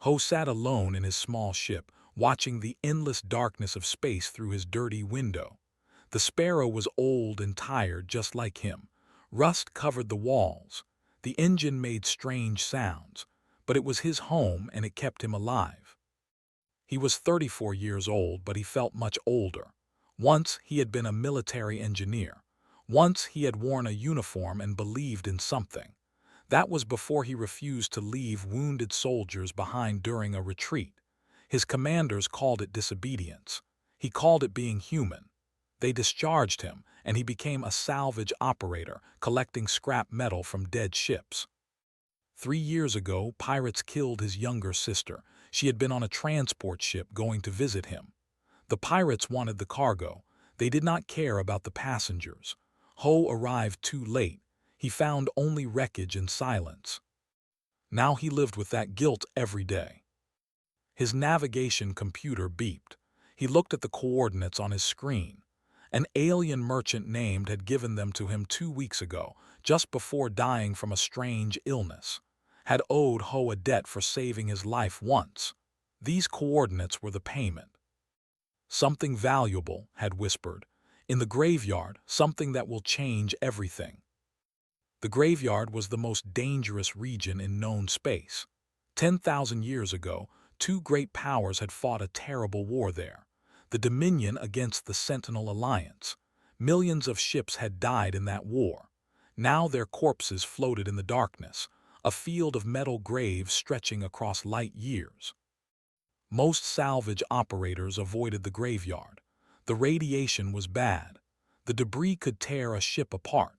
Ho sat alone in his small ship, watching the endless darkness of space through his dirty window. The sparrow was old and tired just like him. Rust covered the walls. The engine made strange sounds, but it was his home and it kept him alive. He was 34 years old, but he felt much older. Once he had been a military engineer. Once he had worn a uniform and believed in something. That was before he refused to leave wounded soldiers behind during a retreat. His commanders called it disobedience. He called it being human. They discharged him, and he became a salvage operator, collecting scrap metal from dead ships. 3 years ago, pirates killed his younger sister. She had been on a transport ship going to visit him. The pirates wanted the cargo. They did not care about the passengers. Ho arrived too late. He found only wreckage and silence. Now he lived with that guilt every day. His navigation computer beeped. He looked at the coordinates on his screen. An alien merchant named had given them to him 2 weeks ago, just before dying from a strange illness. Had owed Ho a debt for saving his life once. These coordinates were the payment. Something valuable, had whispered. In the graveyard, something that will change everything. The graveyard was the most dangerous region in known space. 10,000 years ago, two great powers had fought a terrible war there. The Dominion against the Sentinel Alliance. Millions of ships had died in that war. Now their corpses floated in the darkness, a field of metal graves stretching across light years. Most salvage operators avoided the graveyard. The radiation was bad. The debris could tear a ship apart.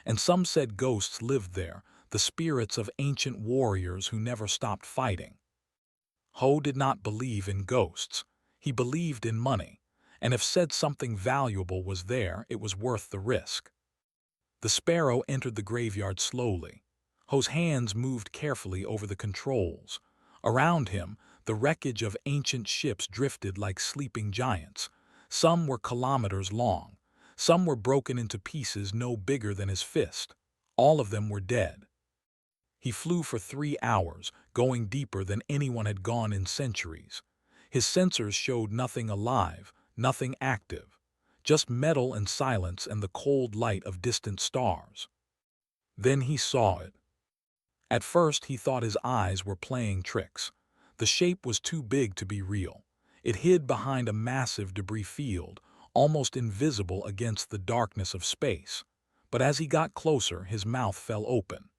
And some said ghosts lived there, the spirits of ancient warriors who never stopped fighting. Ho did not believe in ghosts. He believed in money, and if said something valuable was there, it was worth the risk. The sparrow entered the graveyard slowly. Ho's hands moved carefully over the controls. Around him, the wreckage of ancient ships drifted like sleeping giants. Some were kilometers long. Some were broken into pieces no bigger than his fist. All of them were dead. He flew for 3 hours, going deeper than anyone had gone in centuries. His sensors showed nothing alive, nothing active. Just metal and silence and the cold light of distant stars. Then he saw it. At first he thought his eyes were playing tricks. The shape was too big to be real. It hid behind a massive debris field, almost invisible against the darkness of space. But as he got closer, his mouth fell open.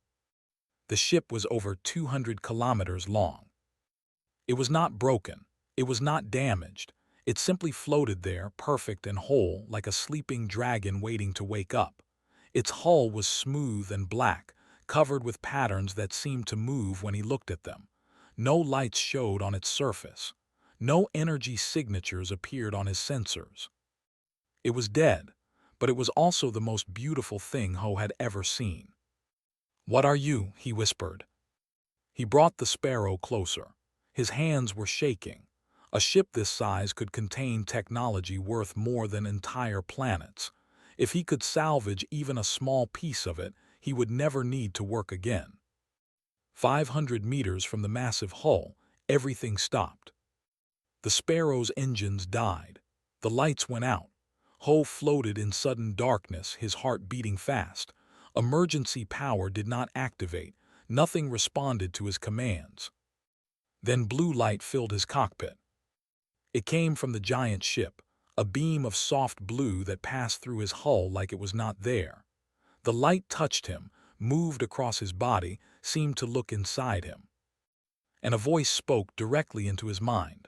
The ship was over 200 kilometers long. It was not broken. It was not damaged. It simply floated there, perfect and whole, like a sleeping dragon waiting to wake up. Its hull was smooth and black, covered with patterns that seemed to move when he looked at them. No lights showed on its surface. No energy signatures appeared on his sensors. It was dead, but it was also the most beautiful thing Ho had ever seen. "What are you?" he whispered. He brought the sparrow closer. His hands were shaking. A ship this size could contain technology worth more than entire planets. If he could salvage even a small piece of it, he would never need to work again. 500 meters from the massive hull, everything stopped. The sparrow's engines died. The lights went out. Ho floated in sudden darkness, his heart beating fast. Emergency power did not activate. Nothing responded to his commands. Then blue light filled his cockpit. It came from the giant ship, a beam of soft blue that passed through his hull like it was not there. The light touched him, moved across his body, seemed to look inside him. And a voice spoke directly into his mind.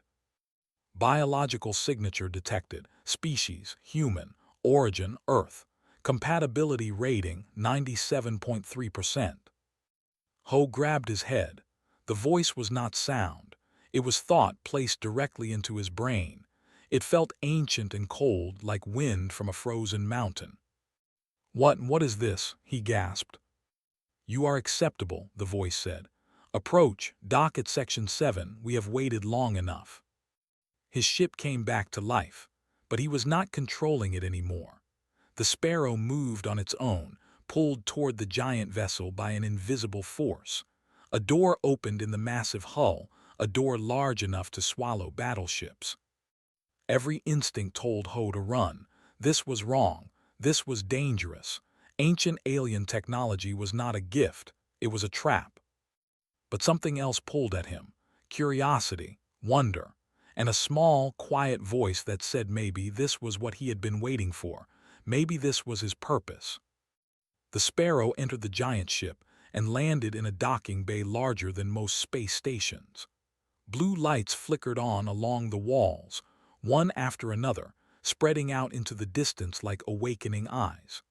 Biological signature detected. Species, human. Origin, Earth. Compatibility rating, 97.3%. Ho grabbed his head. The voice was not sound. It was thought placed directly into his brain. It felt ancient and cold, like wind from a frozen mountain. What is this?" he gasped. "You are acceptable," the voice said. "Approach, dock at Section 7, we have waited long enough." His ship came back to life, but he was not controlling it anymore. The sparrow moved on its own, pulled toward the giant vessel by an invisible force. A door opened in the massive hull, a door large enough to swallow battleships. Every instinct told Ho to run. This was wrong. This was dangerous. Ancient alien technology was not a gift, it was a trap. But something else pulled at him: curiosity, wonder, and a small, quiet voice that said maybe this was what he had been waiting for. Maybe this was his purpose. The Sparrow entered the giant ship and landed in a docking bay larger than most space stations. Blue lights flickered on along the walls, one after another, spreading out into the distance like awakening eyes.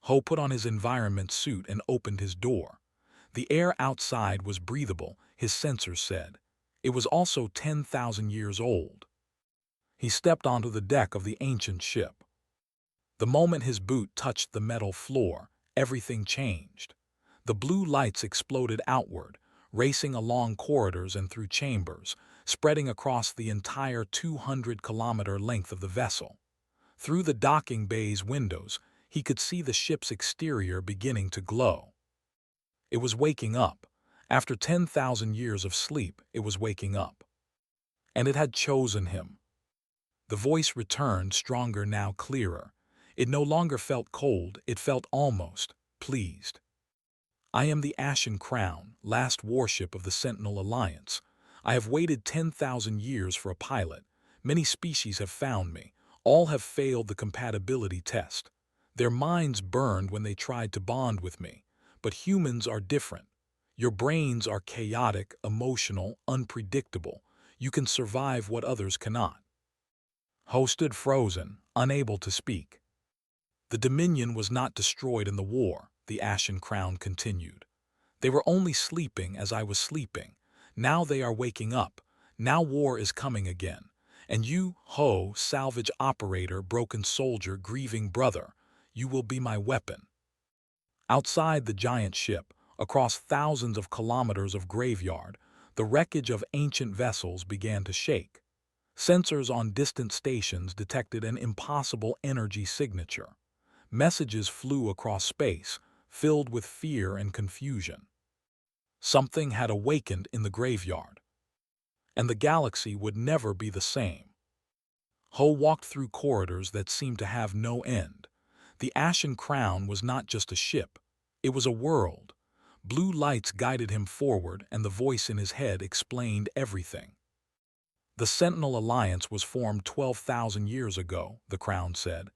Ho put on his environment suit and opened his door. The air outside was breathable, his sensors said. It was also 10,000 years old. He stepped onto the deck of the ancient ship. The moment his boot touched the metal floor, everything changed. The blue lights exploded outward, racing along corridors and through chambers, spreading across the entire 200-kilometer length of the vessel. Through the docking bay's windows, he could see the ship's exterior beginning to glow. It was waking up. After 10,000 years of sleep, it was waking up. And it had chosen him. The voice returned, stronger now, clearer. It no longer felt cold, it felt almost pleased. I am the Ashen Crown, last warship of the Sentinel Alliance. I have waited 10,000 years for a pilot. Many species have found me. All have failed the compatibility test. Their minds burned when they tried to bond with me. But humans are different. Your brains are chaotic, emotional, unpredictable. You can survive what others cannot. Ho stood frozen, unable to speak. The Dominion was not destroyed in the war, the Ashen Crown continued. They were only sleeping as I was sleeping. Now they are waking up. Now war is coming again. And you, Ho, salvage operator, broken soldier, grieving brother, you will be my weapon. Outside the giant ship, across thousands of kilometers of graveyard, the wreckage of ancient vessels began to shake. Sensors on distant stations detected an impossible energy signature. Messages flew across space, filled with fear and confusion. Something had awakened in the graveyard. And the galaxy would never be the same. Ho walked through corridors that seemed to have no end. The Ashen Crown was not just a ship. It was a world. Blue lights guided him forward, and the voice in his head explained everything. The Sentinel Alliance was formed 12,000 years ago, the Crown said.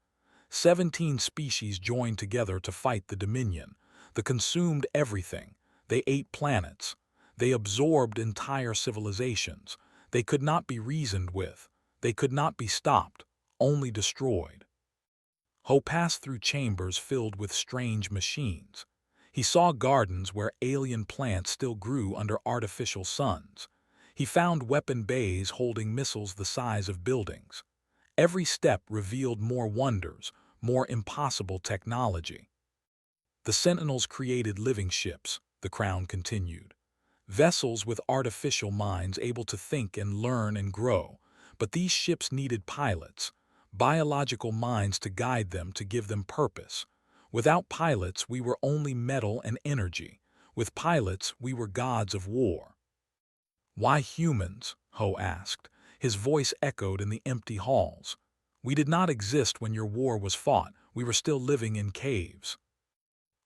17 species joined together to fight the Dominion. They consumed everything. They ate planets. They absorbed entire civilizations. They could not be reasoned with. They could not be stopped, only destroyed. Ho passed through chambers filled with strange machines. He saw gardens where alien plants still grew under artificial suns. He found weapon bays holding missiles the size of buildings. Every step revealed more wonders, more impossible technology. The Sentinels created living ships, the Crown continued. Vessels with artificial minds able to think and learn and grow. But these ships needed pilots, biological minds to guide them, to give them purpose. Without pilots, we were only metal and energy. With pilots, we were gods of war. Why humans? Ho asked. His voice echoed in the empty halls. We did not exist when your war was fought. We were still living in caves.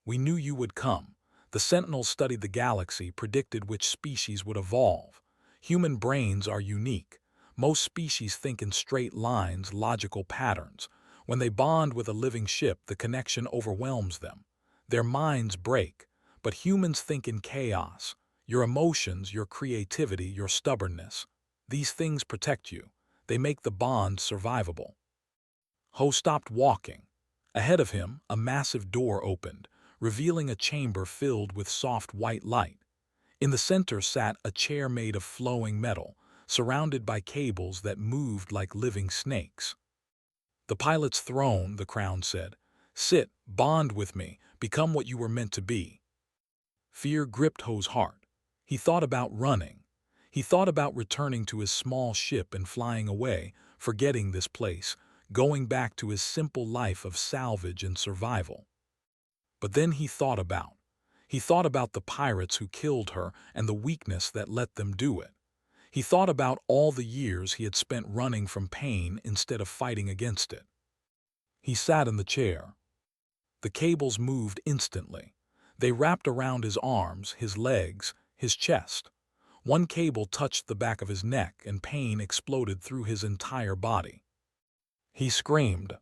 We knew you would come. The Sentinels studied the galaxy, predicted which species would evolve. Human brains are unique. Most species think in straight lines, logical patterns. When they bond with a living ship, the connection overwhelms them. Their minds break. But humans think in chaos. Your emotions, your creativity, your stubbornness. These things protect you. They make the bond survivable. Ho stopped walking. Ahead of him, a massive door opened, revealing a chamber filled with soft white light. In the center sat a chair made of flowing metal, surrounded by cables that moved like living snakes. The pilot's throne, the Crown said. Sit, bond with me, become what you were meant to be. Fear gripped Ho's heart. He thought about running. He thought about returning to his small ship and flying away, forgetting this place, going back to his simple life of salvage and survival. But then he thought about the pirates who killed her and the weakness that let them do it. He thought about all the years he had spent running from pain instead of fighting against it. He sat in the chair. The cables moved instantly. They wrapped around his arms, his legs, his chest. One cable touched the back of his neck, and pain exploded through his entire body. He screamed.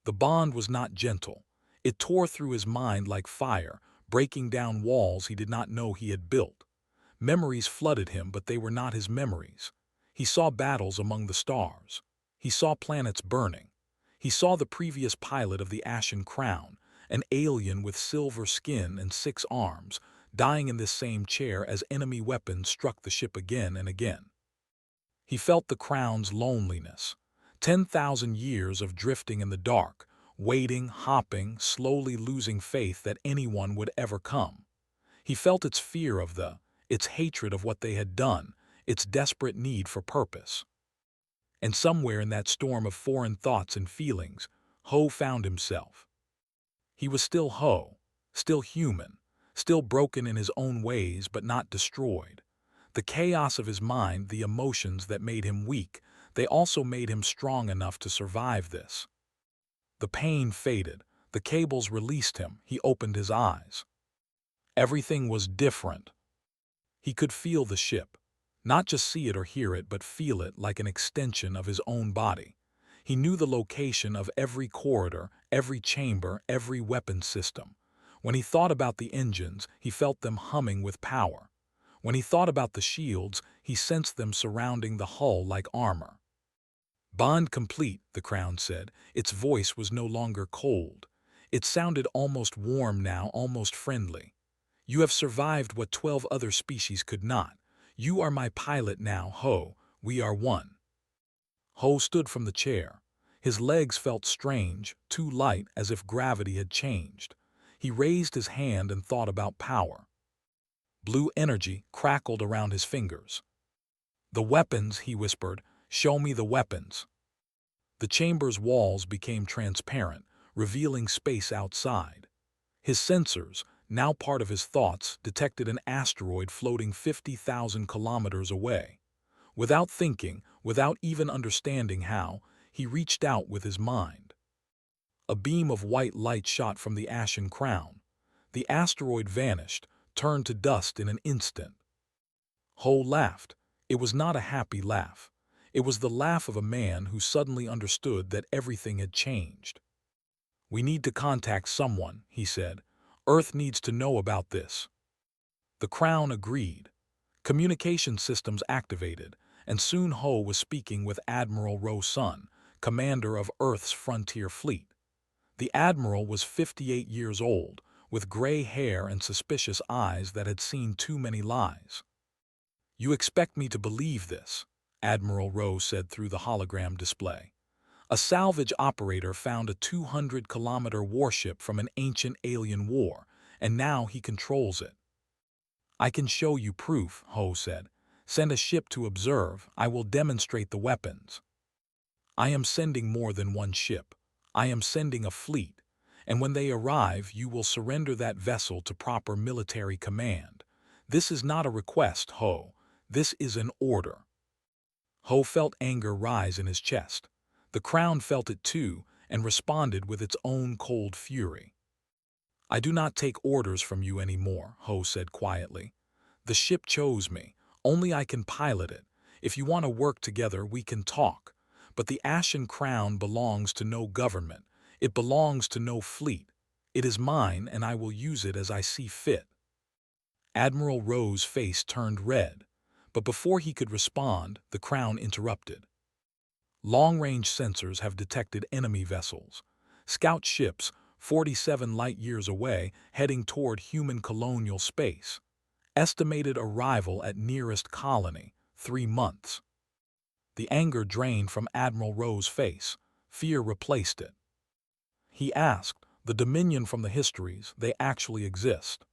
The bond was not gentle. It tore through his mind like fire, breaking down walls he did not know he had built. Memories flooded him, but they were not his memories. He saw battles among the stars. He saw planets burning. He saw the previous pilot of the Ashen Crown, an alien with silver skin and 6 arms, dying in this same chair as enemy weapons struck the ship again and again. He felt the Crown's loneliness. 10,000 years of drifting in the dark, waiting, hopping, slowly losing faith that anyone would ever come. He felt its fear of its hatred of what they had done, its desperate need for purpose. And somewhere in that storm of foreign thoughts and feelings, Ho found himself. He was still Ho, still human, still broken in his own ways but not destroyed. The chaos of his mind, the emotions that made him weak, they also made him strong enough to survive this. The pain faded. The cables released him. He opened his eyes. Everything was different. He could feel the ship. Not just see it or hear it, but feel it like an extension of his own body. He knew the location of every corridor, every chamber, every weapon system. When he thought about the engines, he felt them humming with power. When he thought about the shields, he sensed them surrounding the hull like armor. "Bond complete," the Crown said. Its voice was no longer cold. It sounded almost warm now, almost friendly. "You have survived what 12 other species could not. You are my pilot now, Ho. We are one." Ho stood from the chair. His legs felt strange, too light, as if gravity had changed. He raised his hand and thought about power. Blue energy crackled around his fingers. "The weapons," he whispered. "Show me the weapons." The chamber's walls became transparent, revealing space outside. His sensors, now part of his thoughts, detected an asteroid floating 50,000 kilometers away. Without thinking, without even understanding how, he reached out with his mind. A beam of white light shot from the Ashen Crown. The asteroid vanished, turned to dust in an instant. Ho laughed. It was not a happy laugh. It was the laugh of a man who suddenly understood that everything had changed. "We need to contact someone," he said. "Earth needs to know about this." The Crown agreed. Communication systems activated, and soon Ho was speaking with Admiral Ro-sun, commander of Earth's frontier fleet. The admiral was 58 years old, with gray hair and suspicious eyes that had seen too many lies. "You expect me to believe this?" Admiral Ro said through the hologram display. "A salvage operator found a 200-kilometer warship from an ancient alien war, and now he controls it." "I can show you proof," Ho said. "Send a ship to observe. I will demonstrate the weapons." "I am sending more than one ship. I am sending a fleet. And when they arrive, you will surrender that vessel to proper military command. This is not a request, Ho. This is an order." Ho felt anger rise in his chest. The Crown felt it too, and responded with its own cold fury. "I do not take orders from you anymore," Ho said quietly. "The ship chose me. Only I can pilot it. If you want to work together, we can talk. But the Ashen Crown belongs to no government. It belongs to no fleet. It is mine, and I will use it as I see fit." Admiral Ro's face turned red, but before he could respond, the Crown interrupted. "Long-range sensors have detected enemy vessels. Scout ships, 47 light-years away, heading toward human colonial space. Estimated arrival at nearest colony, 3 months." The anger drained from Admiral Ro's face. Fear replaced it. He asked, "The Dominion from the histories, they actually exist?"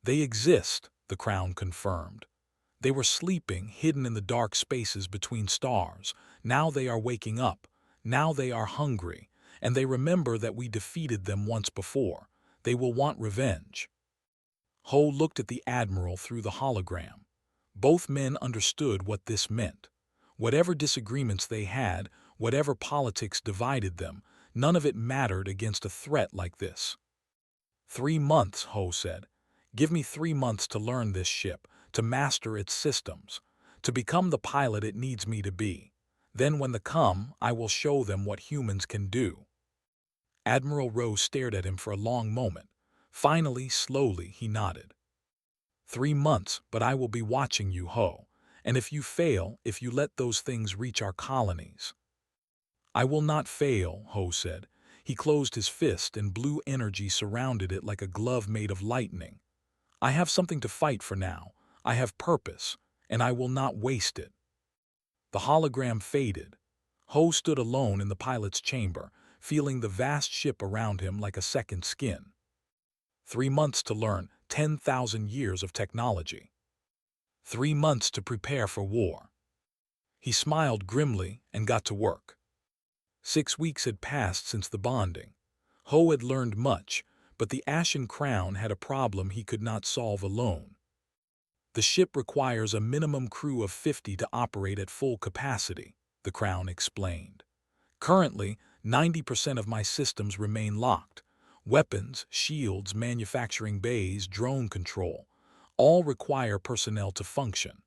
"They exist," the Crown confirmed. "They were sleeping, hidden in the dark spaces between stars. Now they are waking up. Now they are hungry. And they remember that we defeated them once before. They will want revenge." Ho looked at the Admiral through the hologram. Both men understood what this meant. Whatever disagreements they had, whatever politics divided them, none of it mattered against a threat like this. 3 months, Ho said. Give me 3 months to learn this ship, to master its systems, to become the pilot it needs me to be. Then when they come, I will show them what humans can do. Admiral Rowe stared at him for a long moment. Finally, slowly, he nodded. 3 months, but I will be watching you, Ho. And if you fail, if you let those things reach our colonies. I will not fail, Ho said. He closed his fist and blue energy surrounded it like a glove made of lightning. I have something to fight for now. I have purpose, and I will not waste it. The hologram faded. Ho stood alone in the pilot's chamber, feeling the vast ship around him like a second skin. 3 months to learn 10,000 years of technology. 3 months to prepare for war. He smiled grimly and got to work. 6 weeks had passed since the bonding. Ho had learned much, but the Ashen Crown had a problem he could not solve alone. The ship requires a minimum crew of 50 to operate at full capacity, the Crown explained. Currently, 90% of my systems remain locked. Weapons, shields, manufacturing bays, drone control, all require personnel to function.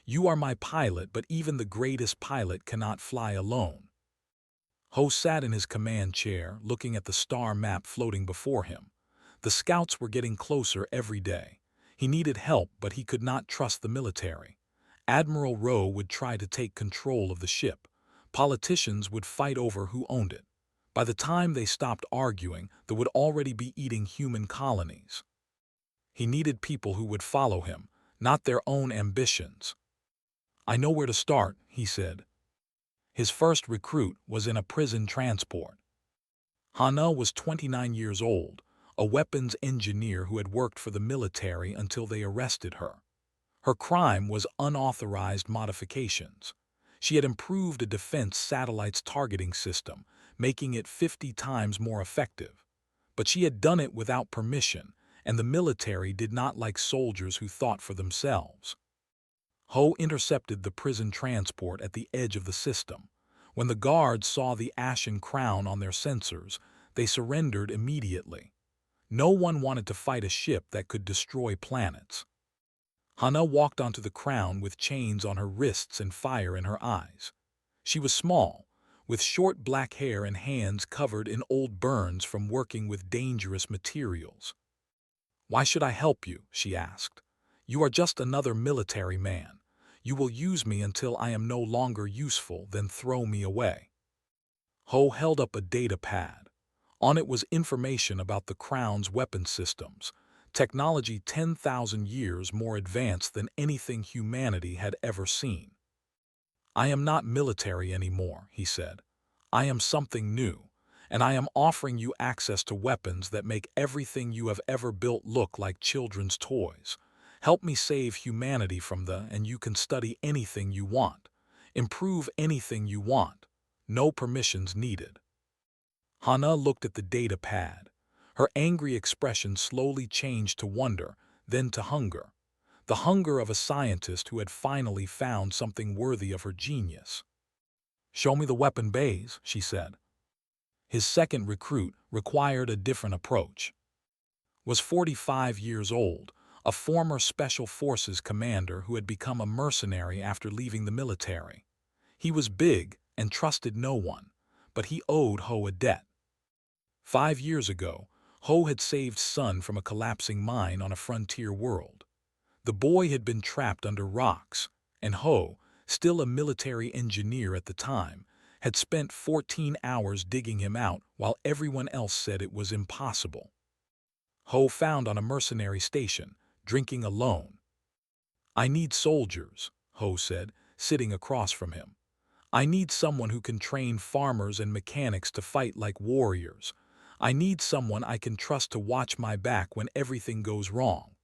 You are my pilot, but even the greatest pilot cannot fly alone. Ho sat in his command chair, looking at the star map floating before him. The scouts were getting closer every day. He needed help, but he could not trust the military. Admiral Rowe would try to take control of the ship. Politicians would fight over who owned it. By the time they stopped arguing, they would already be eating human colonies. He needed people who would follow him, not their own ambitions. I know where to start, he said. His first recruit was in a prison transport. Hana was 29 years old, a weapons engineer who had worked for the military until they arrested her. Her crime was unauthorized modifications. She had improved a defense satellite's targeting system, making it 50 times more effective. But she had done it without permission, and the military did not like soldiers who thought for themselves. Ho intercepted the prison transport at the edge of the system. When the guards saw the Ashen Crown on their sensors, they surrendered immediately. No one wanted to fight a ship that could destroy planets. Hana walked onto the Crown with chains on her wrists and fire in her eyes. She was small, with short black hair and hands covered in old burns from working with dangerous materials. Why should I help you? She asked. You are just another military man. You will use me until I am no longer useful, then throw me away. Ho held up a data pad. On it was information about the Crown's weapon systems, technology 10,000 years more advanced than anything humanity had ever seen. I am not military anymore, he said. I am something new, and I am offering you access to weapons that make everything you have ever built look like children's toys. Help me save humanity from and you can study anything you want. Improve anything you want. No permissions needed. Hana looked at the data pad. Her angry expression slowly changed to wonder, then to hunger. The hunger of a scientist who had finally found something worthy of her genius. Show me the weapon bays, she said. His second recruit required a different approach. Was 45 years old, a former Special Forces commander who had become a mercenary after leaving the military. He was big and trusted no one, but he owed Ho a debt. 5 years ago, Ho had saved Sun from a collapsing mine on a frontier world. The boy had been trapped under rocks, and Ho, still a military engineer at the time, had spent 14 hours digging him out while everyone else said it was impossible. Ho found on a mercenary station, drinking alone. I need soldiers, Ho said, sitting across from him. I need someone who can train farmers and mechanics to fight like warriors. I need someone I can trust to watch my back when everything goes wrong.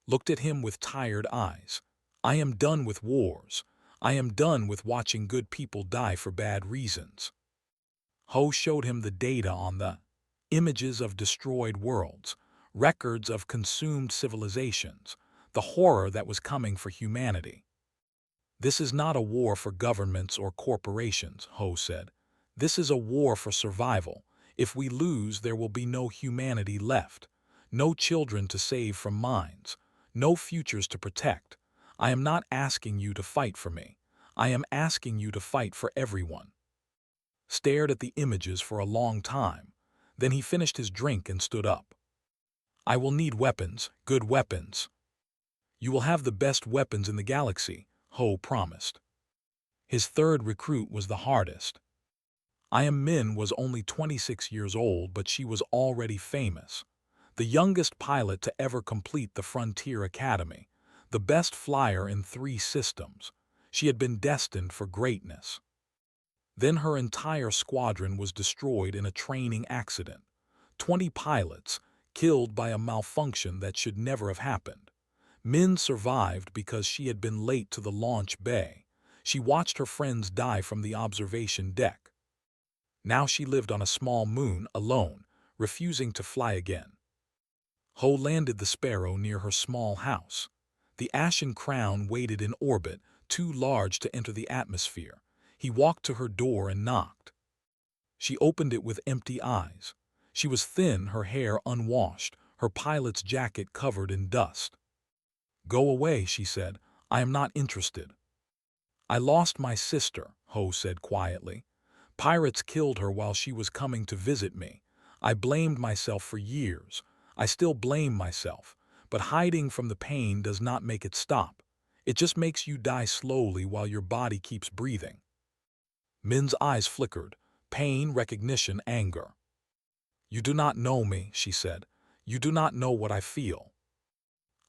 Looked at him with tired eyes. I am done with wars. I am done with watching good people die for bad reasons. Ho showed him the data on the images of destroyed worlds, records of consumed civilizations, the horror that was coming for humanity. "This is not a war for governments or corporations," Ho said. "This is a war for survival. If we lose, there will be no humanity left, no children to save from mines, no futures to protect. I am not asking you to fight for me. I am asking you to fight for everyone." Stared at the images for a long time. Then he finished his drink and stood up. "I will need weapons, good weapons." "You will have the best weapons in the galaxy," Ho promised. His third recruit was the hardest. Min was only 26 years old, but she was already famous. The youngest pilot to ever complete the Frontier Academy, the best flyer in 3 systems. She had been destined for greatness. Then her entire squadron was destroyed in a training accident. 20 pilots, killed by a malfunction that should never have happened. Min survived because she had been late to the launch bay. She watched her friends die from the observation deck. Now she lived on a small moon, alone, refusing to fly again. Ho landed the Sparrow near her small house. The ashen crown waited in orbit, too large to enter the atmosphere. He walked to her door and knocked. She opened it with empty eyes. She was thin, her hair unwashed, her pilot's jacket covered in dust. "Go away," she said. "I am not interested." "I lost my sister," Ho said quietly. "Pirates killed her while she was coming to visit me. I blamed myself for years. I still blame myself, but hiding from the pain does not make it stop. It just makes you die slowly while your body keeps breathing." Min's eyes flickered. Pain, recognition, anger. "You do not know me," she said. "You do not know what I feel.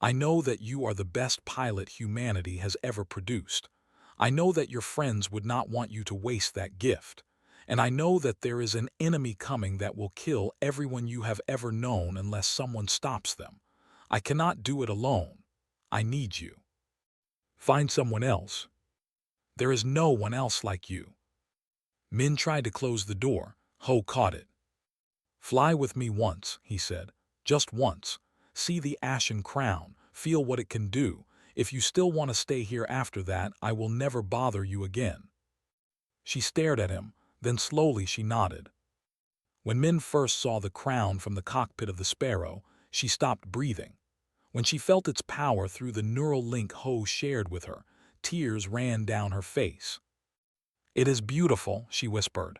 I know that you are the best pilot humanity has ever produced. I know that your friends would not want you to waste that gift. And I know that there is an enemy coming that will kill everyone you have ever known unless someone stops them. I cannot do it alone. I need you. Find someone else. There is no one else like you." Min tried to close the door. Ho caught it. "Fly with me once," he said. "Just once. See the ashen crown. Feel what it can do. If you still want to stay here after that, I will never bother you again." She stared at him, then slowly she nodded. When Min first saw the crown from the cockpit of the Sparrow, she stopped breathing. When she felt its power through the neural link Ho shared with her, tears ran down her face. "It is beautiful," she whispered.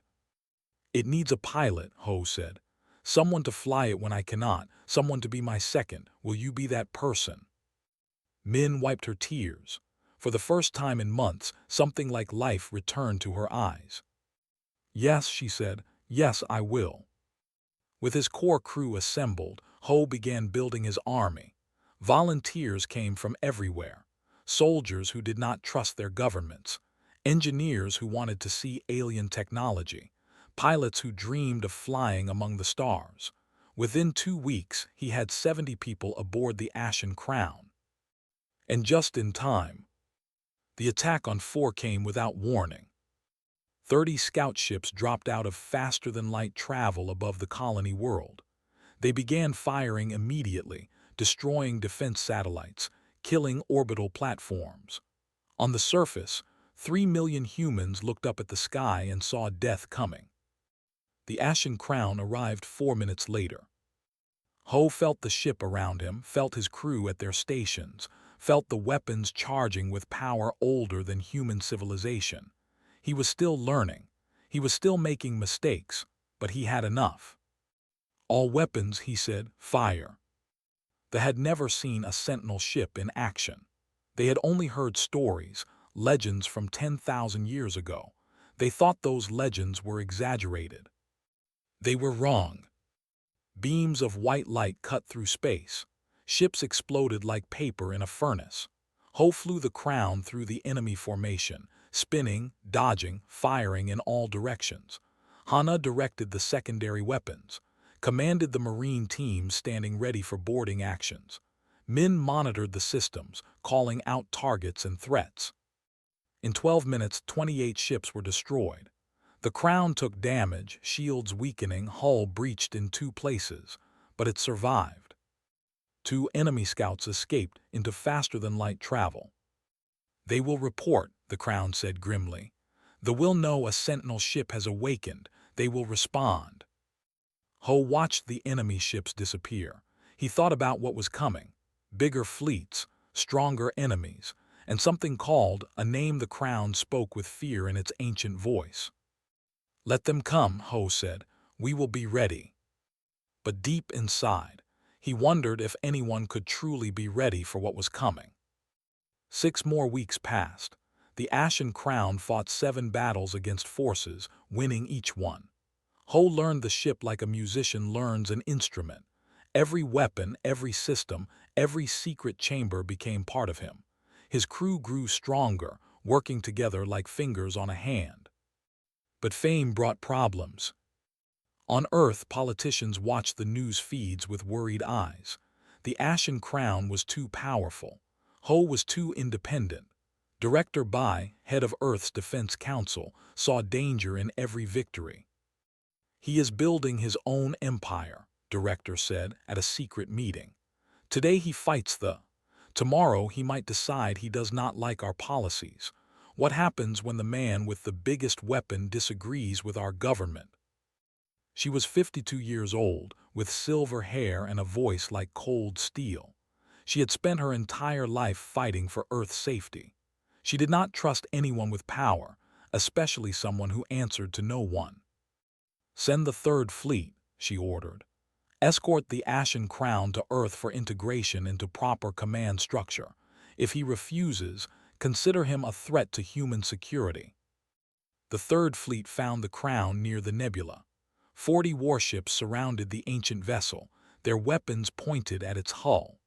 "It needs a pilot," Ho said. "Someone to fly it when I cannot, someone to be my second. Will you be that person?" Min wiped her tears. For the first time in months, something like life returned to her eyes. "Yes," she said. "Yes, I will." With his core crew assembled, Ho began building his army. Volunteers came from everywhere. Soldiers who did not trust their governments. Engineers who wanted to see alien technology. Pilots who dreamed of flying among the stars. Within 2 weeks, he had 70 people aboard the Ashen Crown. And just in time. The attack on 4 came without warning. 30 scout ships dropped out of faster-than-light travel above the colony world. They began firing immediately, destroying defense satellites, killing orbital platforms. On the surface, 3 million humans looked up at the sky and saw death coming. The Ashen Crown arrived 4 minutes later. Ho felt the ship around him, felt his crew at their stations, felt the weapons charging with power older than human civilization. He was still learning. He was still making mistakes, but he had enough. "All weapons," he said, "fire." They had never seen a Sentinel ship in action. They had only heard stories, legends from 10,000 years ago. They thought those legends were exaggerated. They were wrong. Beams of white light cut through space. Ships exploded like paper in a furnace. Ho flew the crown through the enemy formation, spinning, dodging, firing in all directions. Hana directed the secondary weapons, commanded the marine teams standing ready for boarding actions. Min monitored the systems, calling out targets and threats. In 12 minutes, 28 ships were destroyed. The crown took damage, shields weakening, hull breached in 2 places, but it survived. Two enemy scouts escaped into faster-than-light travel. They will report, the Crown said grimly. We'll know a sentinel ship has awakened. They will respond. Ho watched the enemy ships disappear. He thought about what was coming. Bigger fleets, stronger enemies, and something called a name. The Crown spoke with fear in its ancient voice. Let them come, Ho said. We will be ready. But deep inside, he wondered if anyone could truly be ready for what was coming. 6 more weeks passed. The Ashen Crown fought 7 battles against forces, winning each one. Ho learned the ship like a musician learns an instrument. Every weapon, every system, every secret chamber became part of him. His crew grew stronger, working together like fingers on a hand. But fame brought problems. On Earth, politicians watched the news feeds with worried eyes. The Ashen Crown was too powerful. Ho was too independent. Director Bai, head of Earth's Defense Council, saw danger in every victory. He is building his own empire, Director said at a secret meeting. Today he fights tomorrow he might decide he does not like our policies. What happens when the man with the biggest weapon disagrees with our government? She was 52 years old, with silver hair and a voice like cold steel. She had spent her entire life fighting for Earth's safety. She did not trust anyone with power, especially someone who answered to no one. Send the Third Fleet, she ordered. Escort the Ashen Crown to Earth for integration into proper command structure. If he refuses, consider him a threat to human security. The Third Fleet found the Crown near the nebula. 40 warships surrounded the ancient vessel, their weapons pointed at its hull.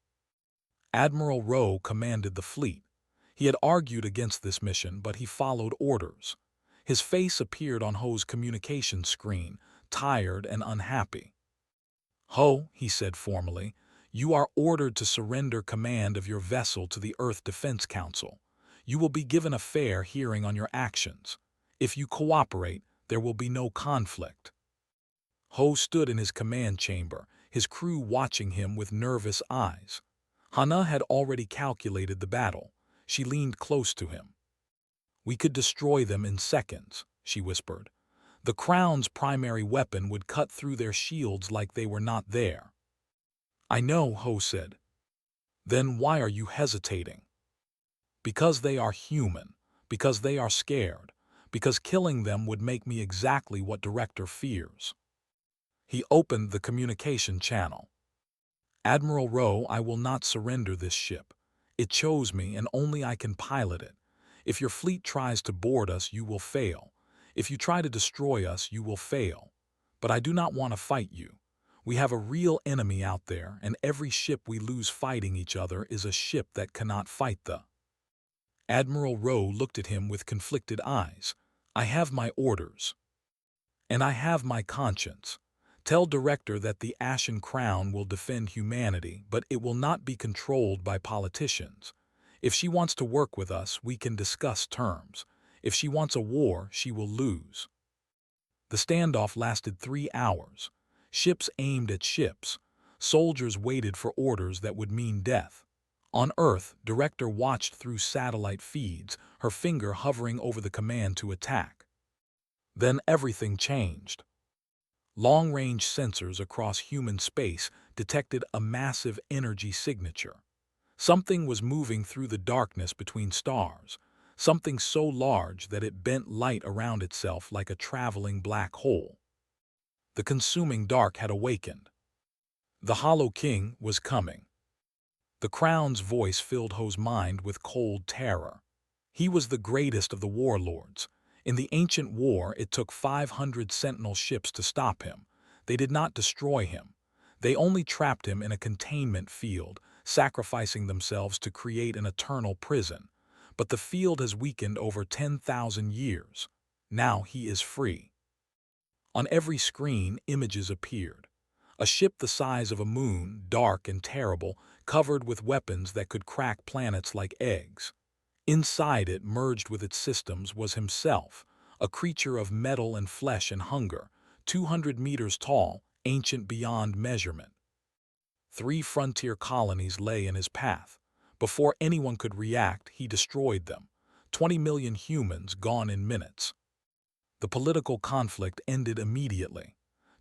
Admiral Rowe commanded the fleet. He had argued against this mission, but he followed orders. His face appeared on Ho's communication screen, tired and unhappy. Ho, he said formally, you are ordered to surrender command of your vessel to the Earth Defense Council. You will be given a fair hearing on your actions. If you cooperate, there will be no conflict. Ho stood in his command chamber, his crew watching him with nervous eyes. Hana had already calculated the battle. She leaned close to him. We could destroy them in seconds, she whispered. The Crown's primary weapon would cut through their shields like they were not there. I know, Ho said. Then why are you hesitating? Because they are human, because they are scared, because killing them would make me exactly what Director fears. He opened the communication channel. Admiral Rowe, I will not surrender this ship. It chose me and only I can pilot it. If your fleet tries to board us, you will fail. If you try to destroy us, you will fail. But I do not want to fight you. We have a real enemy out there, and every ship we lose fighting each other is a ship that cannot fight the. Admiral Rowe looked at him with conflicted eyes. I have my orders. And I have my conscience. Tell Director that the Ashen Crown will defend humanity, but it will not be controlled by politicians. If she wants to work with us, we can discuss terms. If she wants a war, she will lose. The standoff lasted 3 hours. Ships aimed at ships. Soldiers waited for orders that would mean death. On Earth, Director watched through satellite feeds, her finger hovering over the command to attack. Then everything changed. Long-range sensors across human space detected a massive energy signature. Something was moving through the darkness between stars, something so large that it bent light around itself like a traveling black hole. The consuming dark had awakened. The Hollow King was coming. The Crown's voice filled Ho's mind with cold terror. He was the greatest of the warlords. In the ancient war, it took 500 sentinel ships to stop him. They did not destroy him. They only trapped him in a containment field, sacrificing themselves to create an eternal prison. But the field has weakened over 10,000 years. Now he is free. On every screen, images appeared. A ship the size of a moon, dark and terrible, covered with weapons that could crack planets like eggs. Inside it, merged with its systems, was himself, a creature of metal and flesh and hunger, 200 meters tall, ancient beyond measurement. 3 frontier colonies lay in his path. Before anyone could react, he destroyed them. 20 million humans gone in minutes. The political conflict ended immediately.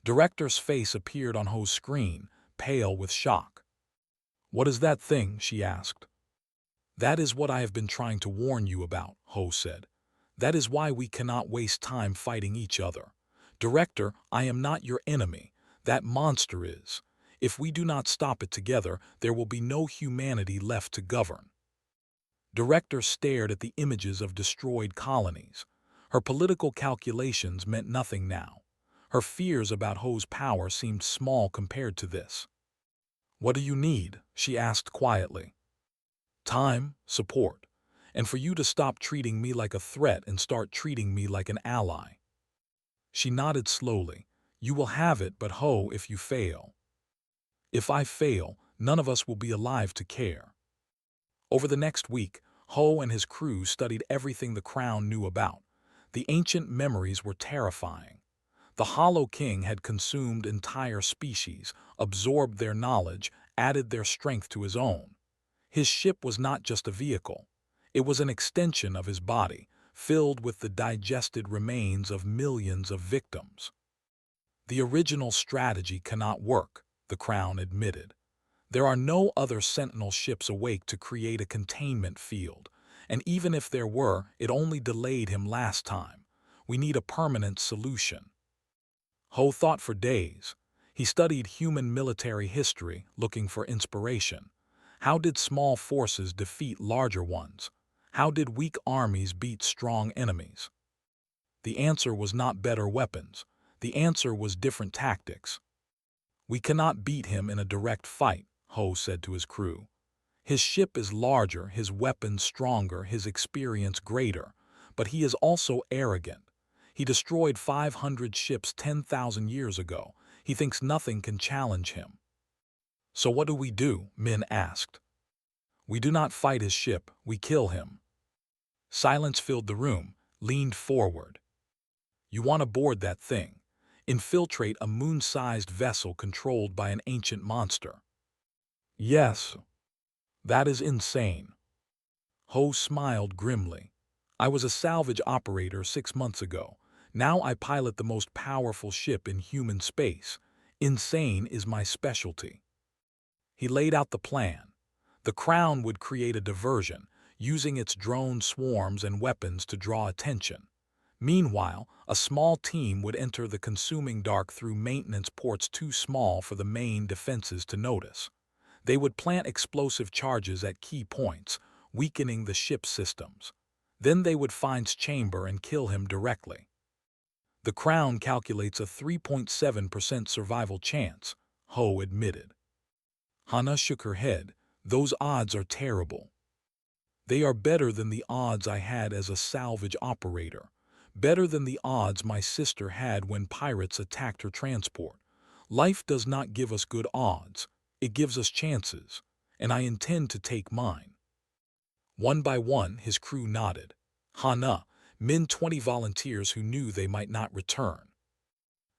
Director's face appeared on Ho's screen, pale with shock. "What is that thing?" she asked. "That is what I have been trying to warn you about," Ho said. "That is why we cannot waste time fighting each other. Director, I am not your enemy. That monster is. If we do not stop it together, there will be no humanity left to govern." Director stared at the images of destroyed colonies. Her political calculations meant nothing now. Her fears about Ho's power seemed small compared to this. "What do you need?" she asked quietly. "Time, support, and for you to stop treating me like a threat and start treating me like an ally." She nodded slowly. "You will have it, but Ho, if you fail." "If I fail, none of us will be alive to care." Over the next week, Ho and his crew studied everything the Crown knew about. The ancient memories were terrifying. The Hollow King had consumed entire species, absorbed their knowledge, added their strength to his own. His ship was not just a vehicle. It was an extension of his body, filled with the digested remains of millions of victims. "The original strategy cannot work," the Crown admitted. "There are no other Sentinel ships awake to create a containment field, and even if there were, it only delayed him last time. We need a permanent solution." Ho thought for days. He studied human military history, looking for inspiration. How did small forces defeat larger ones? How did weak armies beat strong enemies? The answer was not better weapons. The answer was different tactics. "We cannot beat him in a direct fight," Ho said to his crew. "His ship is larger, his weapons stronger, his experience greater, but he is also arrogant. He destroyed 500 ships 10,000 years ago. He thinks nothing can challenge him." "So what do we do?" Min asked. "We do not fight his ship, we kill him." Silence filled the room, leaned forward. "You want to board that thing. Infiltrate a moon-sized vessel controlled by an ancient monster." "Yes." "That is insane." Ho smiled grimly. "I was a salvage operator 6 months ago. Now I pilot the most powerful ship in human space. Insane is my specialty." He laid out the plan. The Crown would create a diversion, using its drone swarms and weapons to draw attention. Meanwhile, a small team would enter the consuming dark through maintenance ports too small for the main defenses to notice. They would plant explosive charges at key points, weakening the ship's systems. Then they would find Chamber and kill him directly. "The Crown calculates a 3.7% survival chance," Ho admitted. Hana shook her head. "Those odds are terrible." "They are better than the odds I had as a salvage operator. Better than the odds my sister had when pirates attacked her transport. Life does not give us good odds. It gives us chances, and I intend to take mine." One by one, his crew nodded. Hana, Min 20 volunteers who knew they might not return.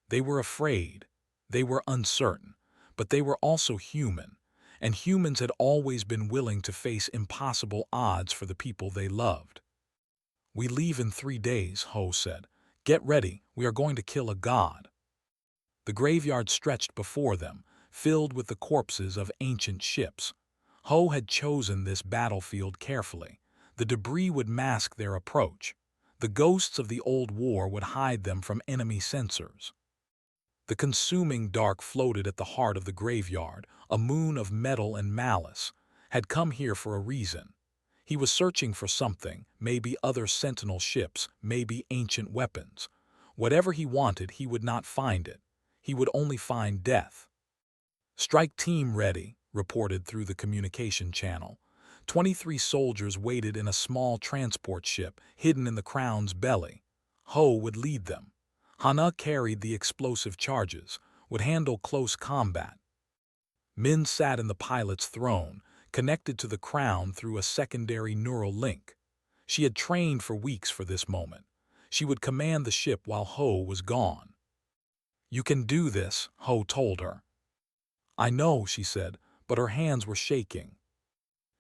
They were afraid. They were uncertain. But they were also human, and humans had always been willing to face impossible odds for the people they loved. "We leave in 3 days," Ho said. "Get ready, we are going to kill a god." The graveyard stretched before them, filled with the corpses of ancient ships. Ho had chosen this battlefield carefully. The debris would mask their approach. The ghosts of the old war would hide them from enemy sensors. The consuming dark floated at the heart of the graveyard, a moon of metal and malice, had come here for a reason. He was searching for something, maybe other Sentinel ships, maybe ancient weapons. Whatever he wanted, he would not find it. He would only find death. "Strike team ready," reported through the communication channel. 23 soldiers waited in a small transport ship hidden in the Crown's belly. Ho would lead them. Hana carried the explosive charges, would handle close combat. Min sat in the pilot's throne, connected to the Crown through a secondary neural link. She had trained for weeks for this moment. She would command the ship while Ho was gone. "You can do this," Ho told her. "I know," she said, but her hands were shaking.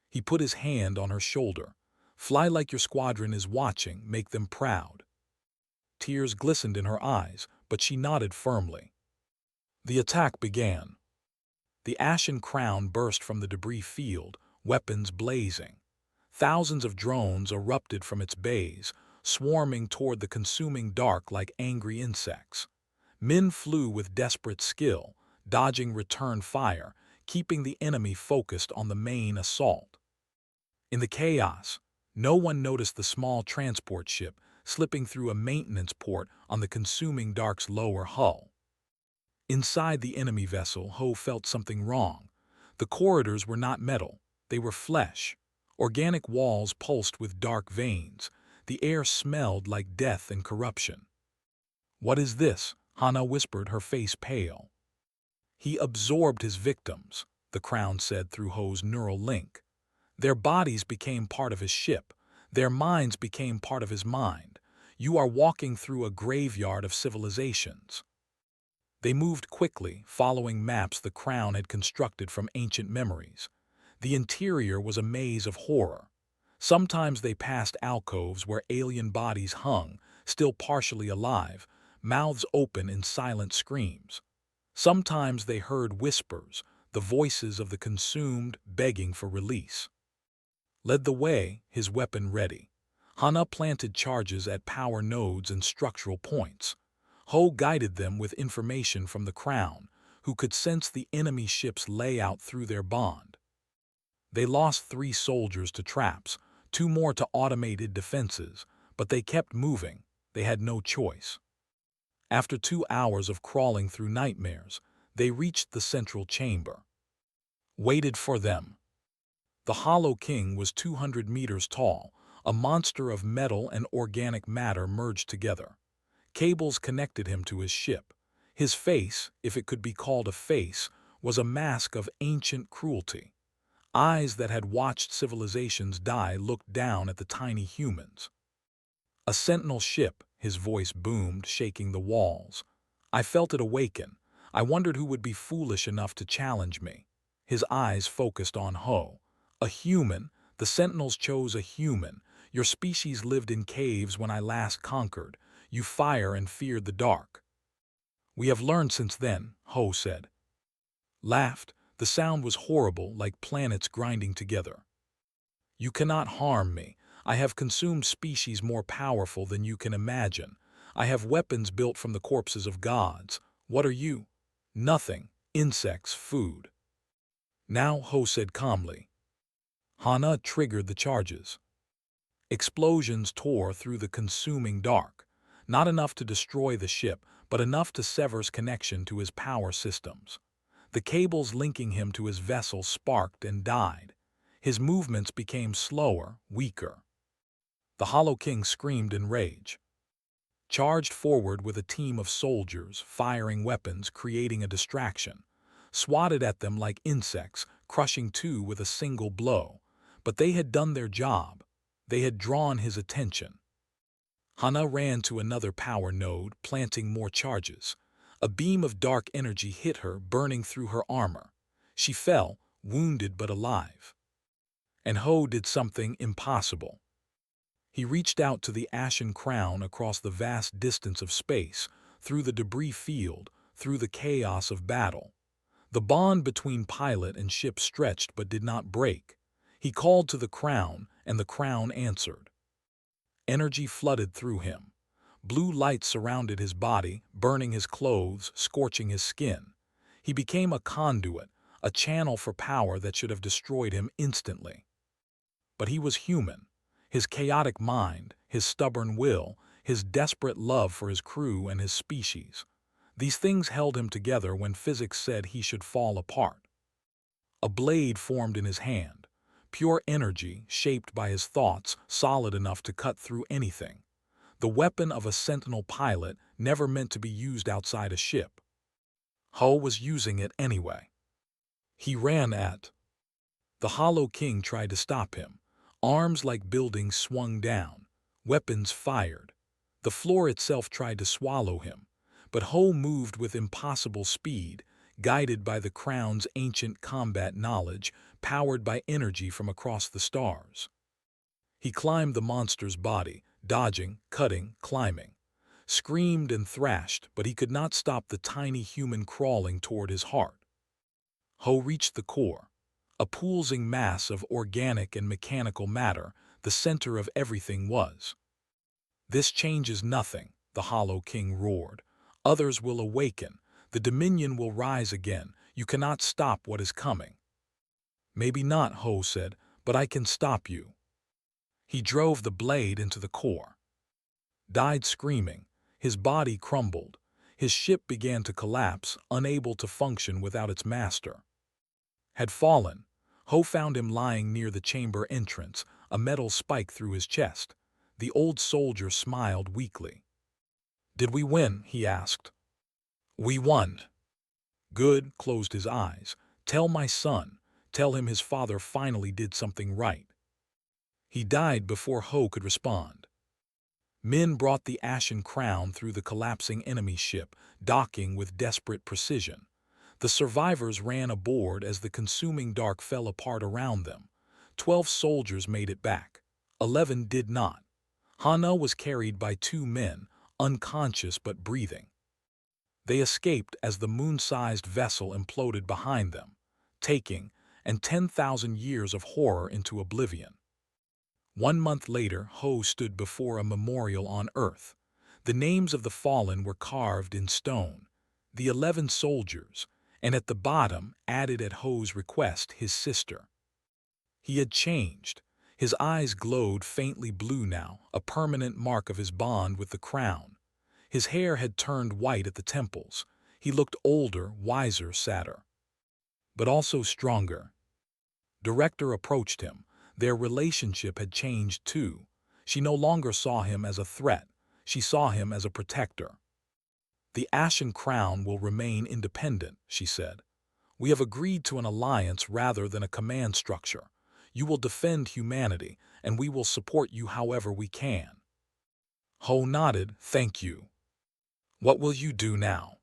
He put his hand on her shoulder. "Fly like your squadron is watching, make them proud." Tears glistened in her eyes, but she nodded firmly. The attack began. The ashen crown burst from the debris field, weapons blazing. Thousands of drones erupted from its bays, swarming toward the consuming dark like angry insects. Men flew with desperate skill, dodging return fire, keeping the enemy focused on the main assault. In the chaos, no one noticed the small transport ship slipping through a maintenance port on the consuming dark's lower hull. Inside the enemy vessel, Ho felt something wrong. The corridors were not metal, they were flesh. Organic walls pulsed with dark veins. The air smelled like death and corruption. "What is this?" Hana whispered, her face pale. "He absorbed his victims," the crown said through Ho's neural link. "Their bodies became part of his ship. Their minds became part of his mind. You are walking through a graveyard of civilizations." They moved quickly, following maps the crown had constructed from ancient memories. The interior was a maze of horror. Sometimes they passed alcoves where alien bodies hung, still partially alive, mouths open in silent screams. Sometimes they heard whispers, the voices of the consumed begging for release. Led the way, his weapon ready. Hana planted charges at power nodes and structural points. Ho guided them with information from the crown, who could sense the enemy ship's layout through their bond. They lost 3 soldiers to traps, 2 more to automated defenses, but they kept moving. They had no choice. After 2 hours of crawling through nightmares, they reached the central chamber. Waited for them. The Hollow King was 200 meters tall, a monster of metal and organic matter merged together. Cables connected him to his ship. His face, if it could be called a face, was a mask of ancient cruelty. Eyes that had watched civilizations die looked down at the tiny humans. "A sentinel ship," his voice boomed, shaking the walls. I felt it awaken. I wondered who would be foolish enough to challenge me. His eyes focused on Ho. "A human. The sentinels chose a human. Your species lived in caves when I last conquered. You fire and feared the dark." "We have learned since then," Ho said. Laughed. The sound was horrible, like planets grinding together. "You cannot harm me. I have consumed species more powerful than you can imagine. I have weapons built from the corpses of gods. What are you?" "Nothing. Insects, food." "Now," Ho said calmly. Hana triggered the charges. Explosions tore through the consuming dark. Not enough to destroy the ship, but enough to sever connection to his power systems. The cables linking him to his vessel sparked and died. His movements became slower, weaker. The Hollow King screamed in rage. Charged forward with a team of soldiers, firing weapons, creating a distraction. Swatted at them like insects, crushing 2 with a single blow. But they had done their job. They had drawn his attention. Hana ran to another power node, planting more charges. A beam of dark energy hit her, burning through her armor. She fell, wounded but alive. And Ho did something impossible. He reached out to the ashen crown across the vast distance of space, through the debris field, through the chaos of battle. The bond between pilot and ship stretched but did not break. He called to the crown, and the crown answered. Energy flooded through him. Blue light surrounded his body, burning his clothes, scorching his skin. He became a conduit, a channel for power that should have destroyed him instantly. But he was human. His chaotic mind, his stubborn will, his desperate love for his crew and his species. These things held him together when physics said he should fall apart. A blade formed in his hand. Pure energy, shaped by his thoughts, solid enough to cut through anything. The weapon of a sentinel pilot, never meant to be used outside a ship. Ho was using it anyway. He ran at. The Hollow King tried to stop him. Arms like buildings swung down. Weapons fired. The floor itself tried to swallow him. But Ho moved with impossible speed, guided by the Crown's ancient combat knowledge, powered by energy from across the stars. He climbed the monster's body, dodging, cutting, climbing. Screamed and thrashed, but he could not stop the tiny human crawling toward his heart. Ho reached the core, a pulsing mass of organic and mechanical matter, the center of everything was. "This changes nothing," the Hollow King roared. "Others will awaken. The Dominion will rise again. You cannot stop what is coming." "Maybe not," Ho said, "but I can stop you." He drove the blade into the core. Died screaming. His body crumbled. His ship began to collapse, unable to function without its master. Had fallen. Ho found him lying near the chamber entrance, a metal spike through his chest. The old soldier smiled weakly. "Did we win?" he asked. "We won." "Good," closed his eyes. "Tell my son. Tell him his father finally did something right." He died before Ho could respond. Min brought the ashen crown through the collapsing enemy ship, docking with desperate precision. The survivors ran aboard as the consuming dark fell apart around them. 12 soldiers made it back. 11 did not. Hana was carried by 2 men, unconscious but breathing. They escaped as the moon-sized vessel imploded behind them, taking 10,000 years of horror into oblivion. 1 month later, Ho stood before a memorial on Earth. The names of the fallen were carved in stone. The 11 soldiers, and at the bottom, added at Ho's request, his sister. He had changed. His eyes glowed faintly blue now, a permanent mark of his bond with the crown. His hair had turned white at the temples. He looked older, wiser, sadder. But also stronger. Director approached him. Their relationship had changed too. She no longer saw him as a threat. She saw him as a protector. "The Ashen Crown will remain independent," she said. "We have agreed to an alliance rather than a command structure. You will defend humanity, and we will support you however we can." Ho nodded, "Thank you." "What will you do now?"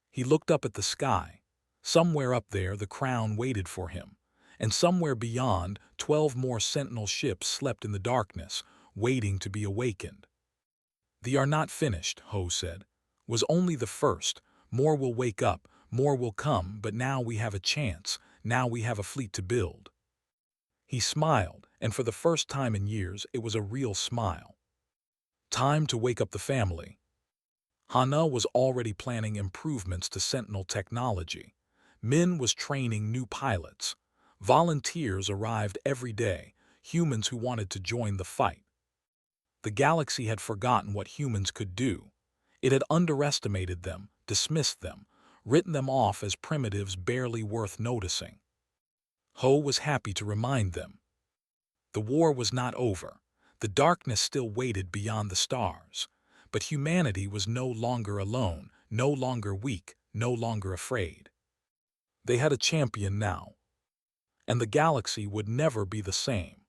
He looked up at the sky. Somewhere up there the crown waited for him. And somewhere beyond, 12 more sentinel ships slept in the darkness, waiting to be awakened. "They are not finished," Ho said. "Was only the first. More will wake up, more will come, but now we have a chance. Now we have a fleet to build." He smiled, and for the first time in years, it was a real smile. Time to wake up the family. Hana was already planning improvements to Sentinel technology. Min was training new pilots. Volunteers arrived every day, humans who wanted to join the fight. The galaxy had forgotten what humans could do. It had underestimated them, dismissed them, written them off as primitives barely worth noticing. Ho was happy to remind them. The war was not over. The darkness still waited beyond the stars. But humanity was no longer alone, no longer weak, no longer afraid. They had a champion now. And the galaxy would never be the same.